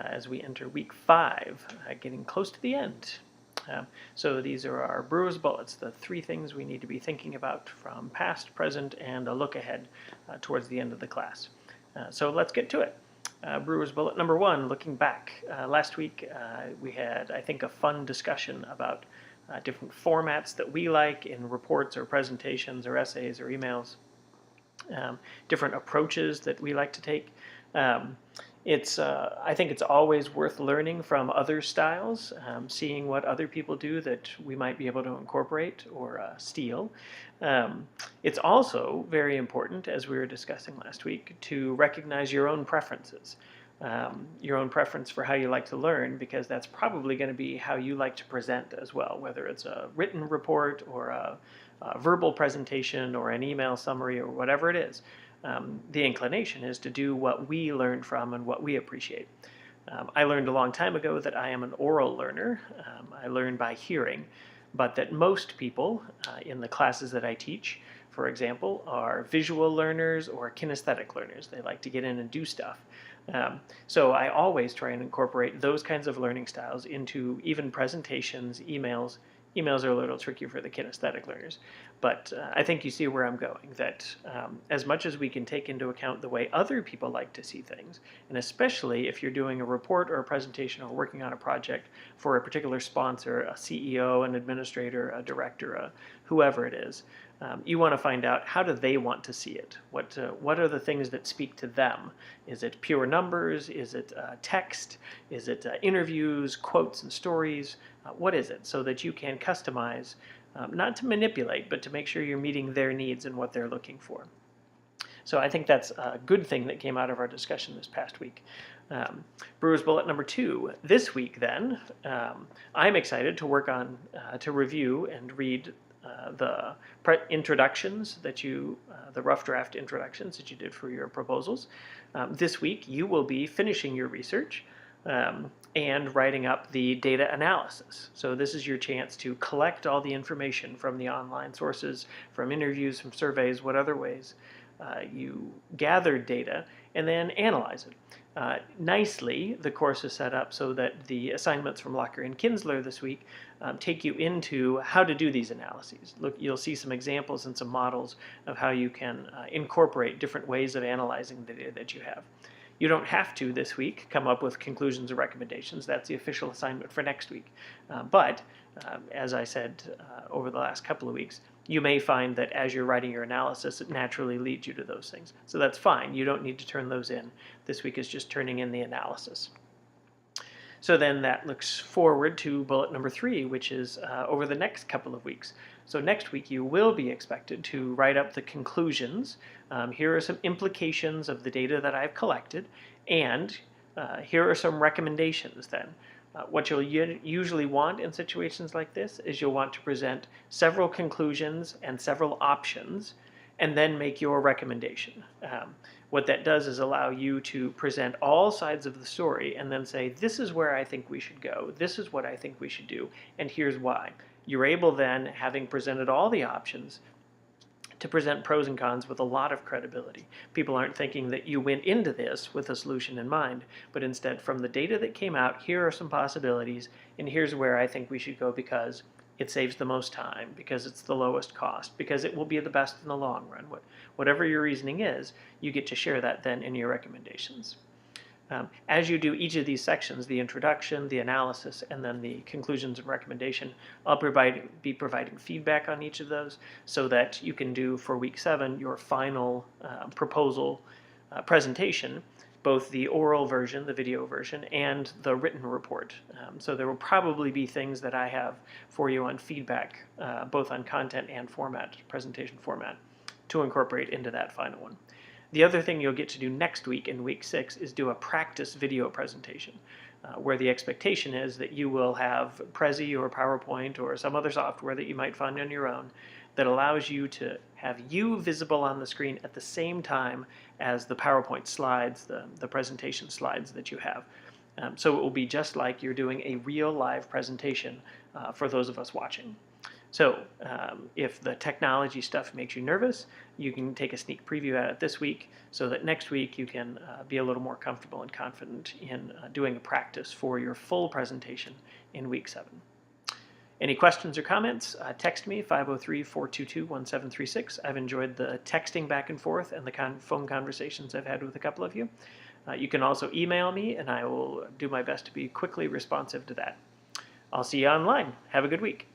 as we enter week 5, getting close to the end. So these are our Brewers bullets, the 3 things we need to be thinking about from past, present, and a look ahead towards the end of the class. So let's get to it. Brewers bullet number 1, looking back. Last week we had, I think, a fun discussion about different formats that we like in reports or presentations or essays or emails, different approaches that we like to take. I think it's always worth learning from other styles, seeing what other people do that we might be able to incorporate or steal. It's also very important, as we were discussing last week, to recognize your own preferences, your own preference for how you like to learn, because that's probably going to be how you like to present as well, whether it's a written report or a verbal presentation or an email summary or whatever it is. The inclination is to do what we learn from and what we appreciate. I learned a long time ago that I am an oral learner. I learn by hearing, but that most people in the classes that I teach, for example, are visual learners or kinesthetic learners. They like to get in and do stuff. So I always try and incorporate those kinds of learning styles into even presentations, emails. Emails are a little tricky for the kinesthetic learners, but I think you see where I'm going, that as much as we can take into account the way other people like to see things, and especially if you're doing a report or a presentation or working on a project for a particular sponsor, a CEO, an administrator, a director, whoever it is, you want to find out how do they want to see it? What are the things that speak to them? Is it pure numbers? Is it text? Is it interviews, quotes, and stories? What is it? So that you can customize, not to manipulate, but to make sure you're meeting their needs and what they're looking for. So I think that's a good thing that came out of our discussion this past week. Brewers bullet number 2. This week then, I'm excited to work on, to review and read the introductions that the rough draft introductions that you did for your proposals. This week you will be finishing your research and writing up the data analysis. So this is your chance to collect all the information from the online sources, from interviews, from surveys, what other ways you gathered data, and then analyze it. Nicely, the course is set up so that the assignments from Locker and Kinsler this week take you into how to do these analyses. Look, you'll see some examples and some models of how you can incorporate different ways of analyzing the data that you have. You don't have to this week come up with conclusions or recommendations. That's the official assignment for next week. But as I said over the last couple of weeks, you may find that as you're writing your analysis, it naturally leads you to those things. So that's fine. You don't need to turn those in. This week is just turning in the analysis. So then that looks forward to bullet number 3, which is over the next couple of weeks. So next week you will be expected to write up the conclusions. Here are some implications of the data that I've collected, and here are some recommendations then. What you'll usually want in situations like this is you'll want to present several conclusions and several options and then make your recommendation. What that does is allow you to present all sides of the story and then say, this is where I think we should go, this is what I think we should do, and here's why. You're able then, having presented all the options, to present pros and cons with a lot of credibility. People aren't thinking that you went into this with a solution in mind, but instead from the data that came out, here are some possibilities, and here's where I think we should go because it saves the most time, because it's the lowest cost, because it will be the best in the long run. Whatever your reasoning is, you get to share that then in your recommendations. As you do each of these sections, the introduction, the analysis, and then the conclusions and recommendation, I'll be providing feedback on each of those so that you can do for week 7 your final proposal presentation, both the oral version, the video version, and the written report. So there will probably be things that I have for you on feedback, both on content and format, presentation format, to incorporate into that final one. The other thing you'll get to do next week in week 6 is do a practice video presentation, where the expectation is that you will have Prezi or PowerPoint or some other software that you might find on your own that allows you to have you visible on the screen at the same time as the PowerPoint slides, the presentation slides that you have. So it will be just like you're doing a real live presentation for those of us watching. So if the technology stuff makes you nervous, you can take a sneak preview at it this week so that next week you can be a little more comfortable and confident in doing a practice for your full presentation in week 7. Any questions or comments, text me, 503-422-1736. I've enjoyed the texting back and forth and the phone conversations I've had with a couple of you. You can also email me, and I will do my best to be quickly responsive to that. I'll see you online. Have a good week.